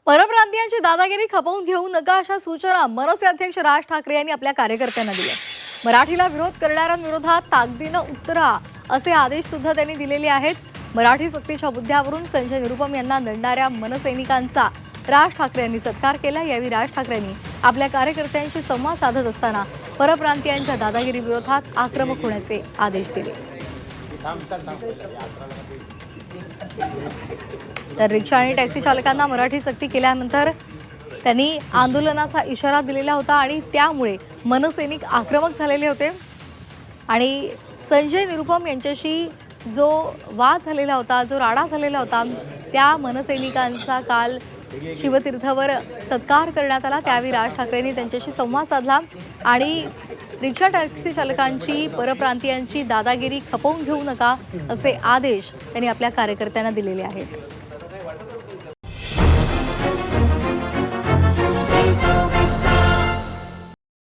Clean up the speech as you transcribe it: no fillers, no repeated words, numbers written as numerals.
परप्रांतीयांची दादागिरी खपवून घेऊ नका अशा सूचना मनसे अध्यक्ष राज ठाकरे यांनी आपल्या कार्यकर्त्यांना दिल्या। मराठीला विरोध करणाऱ्यांविरोधात ताकदीने उतरा असे आदेश सुद्धा त्यांनी दिलेले आहेत। मराठी सक्तीच्या मुद्द्यावरून संजय निरुपम यांना लढणाऱ्या मनसैनिकांचा राज ठाकरे यांनी सत्कार केला। यावेळी राज ठाकरेंनी आपल्या कार्यकर्त्यांशी संवाद साधत असताना परप्रांतीयांच्या दादागिरी विरोधात आक्रमक होण्याचे आदेश दिले। तर रिक्षा आणि टॅक्सी चालकांना मराठी सक्ती केल्यानंतर त्यांनी आंदोलनाचा इशारा दिलेला होता आणि त्यामुळे मनसैनिक आक्रमक झालेले होते आणि संजय निरुपम यांच्याशी जो वाद झालेला होता, जो राडा झालेला होता, त्या मनसैनिकांचा काल शिवतीर्थवर सत्कार करण्यात आला। त्यावेळी राज ठाकरेंनी त्यांच्याशी संवाद साधला आणि रिक्षा टॅक्सी चालकांची परप्रांतीयांची दादागिरी खपवून घेऊ नका असे आदेश त्यांनी आपल्या कार्यकर्त्यांना दिलेले आहेत।